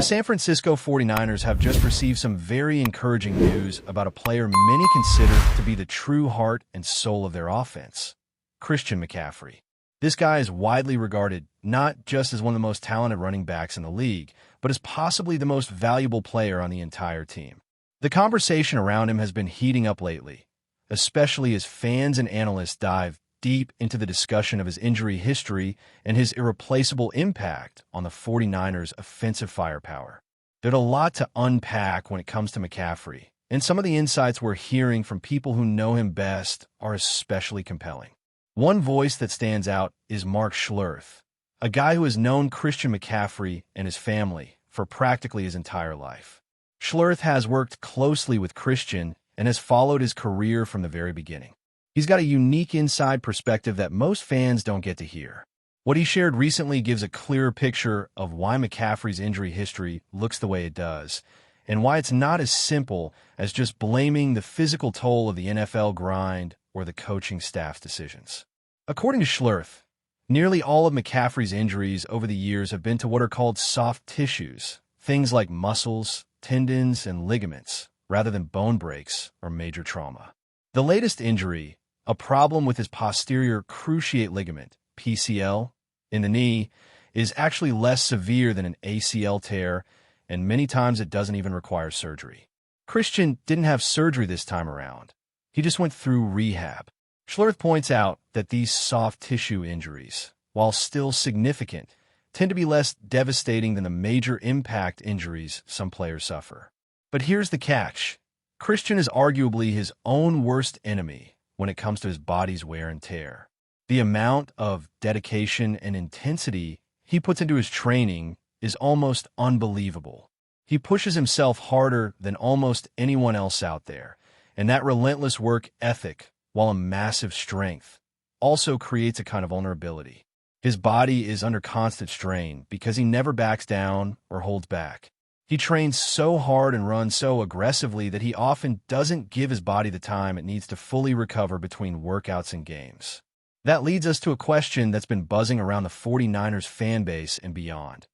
The San Francisco 49ers have just received some very encouraging news about a player many consider to be the true heart and soul of their offense, Christian McCaffrey. This guy is widely regarded not just as one of the most talented running backs in the league, but as possibly the most valuable player on the entire team. The conversation around him has been heating up lately, especially as fans and analysts dive deep into the discussion of his injury history and his irreplaceable impact on the 49ers' offensive firepower. There's a lot to unpack when it comes to McCaffrey, and some of the insights we're hearing from people who know him best are especially compelling. One voice that stands out is Mark Schlereth, a guy who has known Christian McCaffrey and his family for practically his entire life. Schlereth has worked closely with Christian and has followed his career from the very beginning. He's got a unique inside perspective that most fans don't get to hear. What he shared recently gives a clearer picture of why McCaffrey's injury history looks the way it does, and why it's not as simple as just blaming the physical toll of the NFL grind or the coaching staff's decisions. According to Schlereth, nearly all of McCaffrey's injuries over the years have been to what are called soft tissues, things like muscles, tendons, and ligaments, rather than bone breaks or major trauma. The latest injury, a problem with his posterior cruciate ligament, PCL, in the knee, is actually less severe than an ACL tear, and many times it doesn't even require surgery. Christian didn't have surgery this time around. He just went through rehab. Schlereth points out that these soft tissue injuries, while still significant, tend to be less devastating than the major impact injuries some players suffer. But here's the catch. Christian is arguably his own worst enemy when it comes to his body's wear and tear. The amount of dedication and intensity he puts into his training is almost unbelievable. He pushes himself harder than almost anyone else out there, and that relentless work ethic, while a massive strength, also creates a kind of vulnerability. His body is under constant strain because he never backs down or holds back. He trains so hard and runs so aggressively that he often doesn't give his body the time it needs to fully recover between workouts and games. That leads us to a question that's been buzzing around the 49ers fan base and beyond.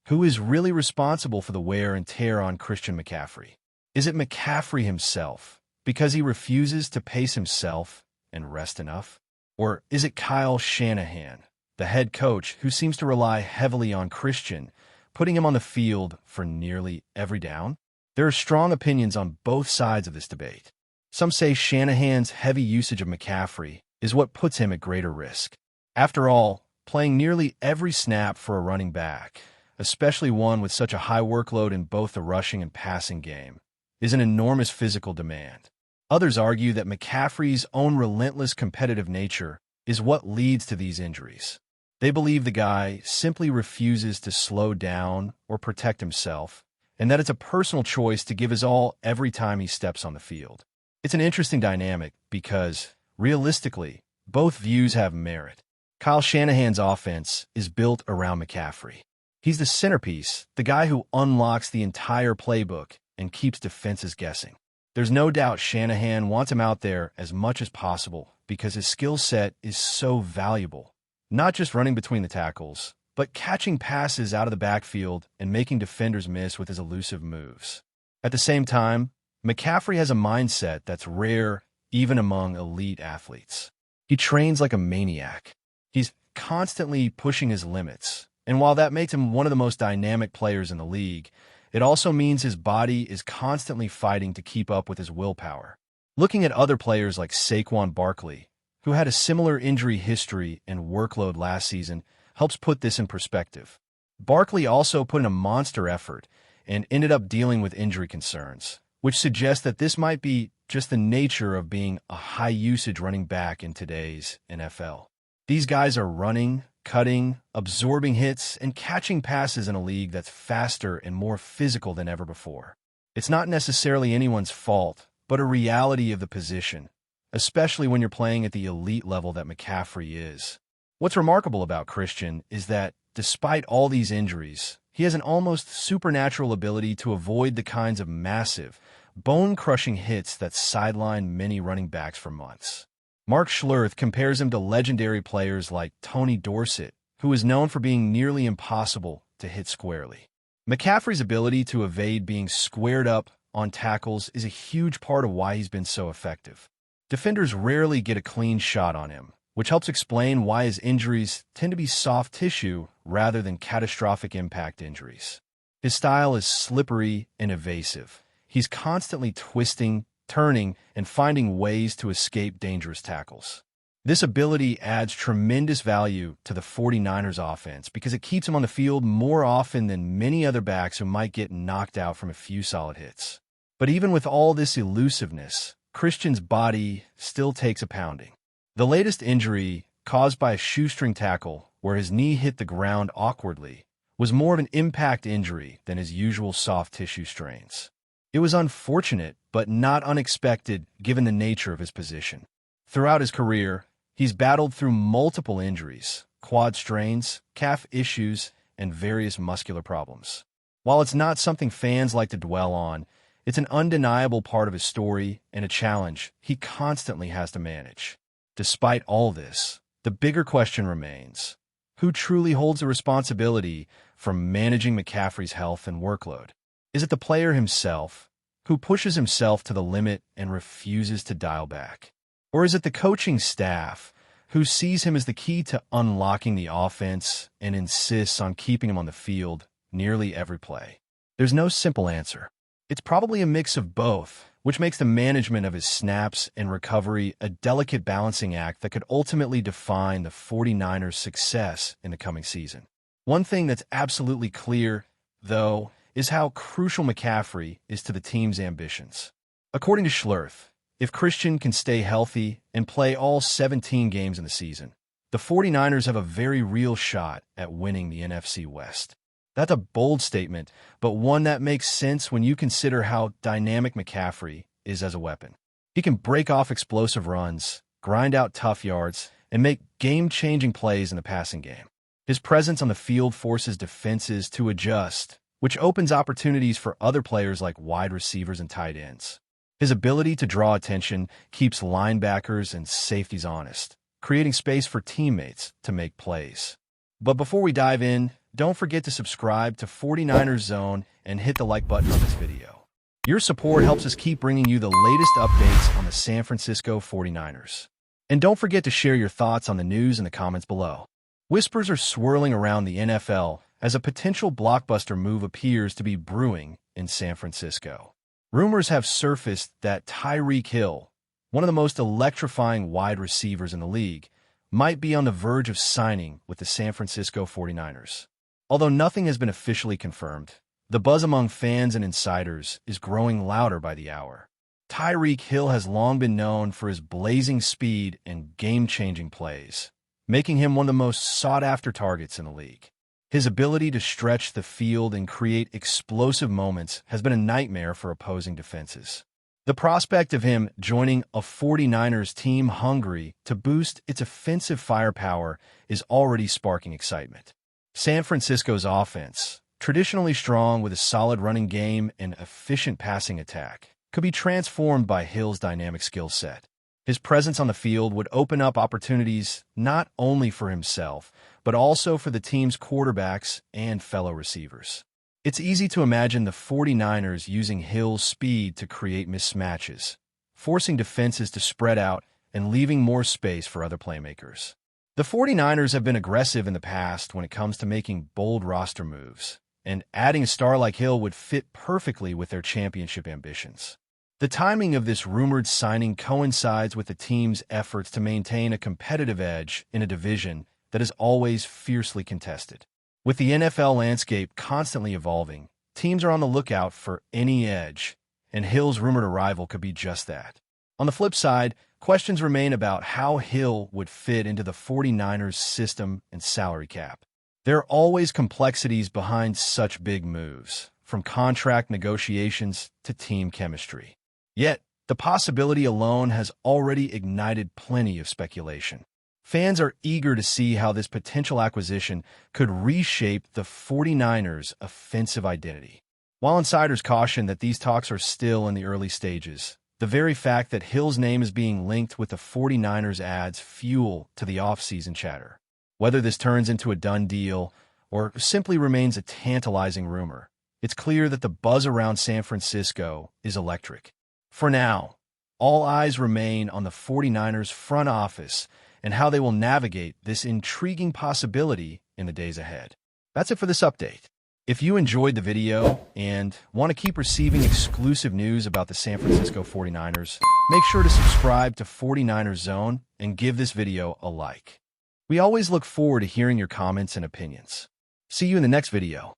Who is really responsible for the wear and tear on Christian McCaffrey? Is it McCaffrey himself, because he refuses to pace himself and rest enough? Or is it Kyle Shanahan, the head coach, who seems to rely heavily on Christian, putting him on the field for nearly every down? There are strong opinions on both sides of this debate. Some say Shanahan's heavy usage of McCaffrey is what puts him at greater risk. After all, playing nearly every snap for a running back, especially one with such a high workload in both the rushing and passing game, is an enormous physical demand. Others argue that McCaffrey's own relentless competitive nature is what leads to these injuries. They believe the guy simply refuses to slow down or protect himself, and that it's a personal choice to give his all every time he steps on the field. It's an interesting dynamic because, realistically, both views have merit. Kyle Shanahan's offense is built around McCaffrey. He's the centerpiece, the guy who unlocks the entire playbook and keeps defenses guessing. There's no doubt Shanahan wants him out there as much as possible because his skill set is so valuable. Not just running between the tackles, but catching passes out of the backfield and making defenders miss with his elusive moves. At the same time, McCaffrey has a mindset that's rare even among elite athletes. He trains like a maniac. He's constantly pushing his limits, and while that makes him one of the most dynamic players in the league, it also means his body is constantly fighting to keep up with his willpower. Looking at other players like Saquon Barkley, who had a similar injury history and workload last season, helps put this in perspective. Barkley also put in a monster effort and ended up dealing with injury concerns, which suggests that this might be just the nature of being a high-usage running back in today's NFL. These guys are running, cutting, absorbing hits, and catching passes in a league that's faster and more physical than ever before. It's not necessarily anyone's fault, but a reality of the position, especially when you're playing at the elite level that McCaffrey is. What's remarkable about Christian is that, despite all these injuries, he has an almost supernatural ability to avoid the kinds of massive, bone-crushing hits that sideline many running backs for months. Mark Schlereth compares him to legendary players like Tony Dorsett, who is known for being nearly impossible to hit squarely. McCaffrey's ability to evade being squared up on tackles is a huge part of why he's been so effective. Defenders rarely get a clean shot on him, which helps explain why his injuries tend to be soft tissue rather than catastrophic impact injuries. His style is slippery and evasive. He's constantly twisting, turning, and finding ways to escape dangerous tackles. This ability adds tremendous value to the 49ers offense because it keeps him on the field more often than many other backs who might get knocked out from a few solid hits. But even with all this elusiveness, Christian's body still takes a pounding. The latest injury, caused by a shoestring tackle where his knee hit the ground awkwardly, was more of an impact injury than his usual soft tissue strains. It was unfortunate, but not unexpected given the nature of his position. Throughout his career, he's battled through multiple injuries, quad strains, calf issues, and various muscular problems. While it's not something fans like to dwell on, it's an undeniable part of his story and a challenge he constantly has to manage. Despite all this, the bigger question remains: who truly holds the responsibility for managing McCaffrey's health and workload? Is it the player himself, who pushes himself to the limit and refuses to dial back? Or is it the coaching staff, who sees him as the key to unlocking the offense and insists on keeping him on the field nearly every play? There's no simple answer. It's probably a mix of both, which makes the management of his snaps and recovery a delicate balancing act that could ultimately define the 49ers' success in the coming season. One thing that's absolutely clear, though, is how crucial McCaffrey is to the team's ambitions. According to Schlurth, if Christian can stay healthy and play all 17 games in the season, the 49ers have a very real shot at winning the NFC West. That's a bold statement, but one that makes sense when you consider how dynamic McCaffrey is as a weapon. He can break off explosive runs, grind out tough yards, and make game-changing plays in the passing game. His presence on the field forces defenses to adjust, which opens opportunities for other players like wide receivers and tight ends. His ability to draw attention keeps linebackers and safeties honest, creating space for teammates to make plays. But before we dive in, don't forget to subscribe to 49ers Zone and hit the like button on this video. Your support helps us keep bringing you the latest updates on the San Francisco 49ers. And don't forget to share your thoughts on the news in the comments below. Whispers are swirling around the NFL as a potential blockbuster move appears to be brewing in San Francisco. Rumors have surfaced that TYREEK Hill, one of the most electrifying wide receivers in the league, might be on the verge of signing with the San Francisco 49ers. Although nothing has been officially confirmed, the buzz among fans and insiders is growing louder by the hour. TYREEK Hill has long been known for his blazing speed and game-changing plays, making him one of the most sought-after targets in the league. His ability to stretch the field and create explosive moments has been a nightmare for opposing defenses. The prospect of him joining a 49ers team hungry to boost its offensive firepower is already sparking excitement. San Francisco's offense, traditionally strong with a solid running game and efficient passing attack, could be transformed by Hill's dynamic skill set. His presence on the field would open up opportunities not only for himself, but also for the team's quarterbacks and fellow receivers. It's easy to imagine the 49ers using Hill's speed to create mismatches, forcing defenses to spread out and leaving more space for other playmakers. The 49ers have been aggressive in the past when it comes to making bold roster moves, and adding a star like Hill would fit perfectly with their championship ambitions. The timing of this rumored signing coincides with the team's efforts to maintain a competitive edge in a division that is always fiercely contested. With the NFL landscape constantly evolving, teams are on the lookout for any edge, and Hill's rumored arrival could be just that. On the flip side, questions remain about how Hill would fit into the 49ers' system and salary cap. There are always complexities behind such big moves, from contract negotiations to team chemistry. Yet, the possibility alone has already ignited plenty of speculation. Fans are eager to see how this potential acquisition could reshape the 49ers' offensive identity. While insiders caution that these talks are still in the early stages, the very fact that Hill's name is being linked with the 49ers adds fuel to the offseason chatter. Whether this turns into a done deal or simply remains a tantalizing rumor, it's clear that the buzz around San Francisco is electric. For now, all eyes remain on the 49ers front office and how they will navigate this intriguing possibility in the days ahead. That's it for this update. If you enjoyed the video and want to keep receiving exclusive news about the San Francisco 49ers, make sure to subscribe to 49ers Zone and give this video a like. We always look forward to hearing your comments and opinions. See you in the next video.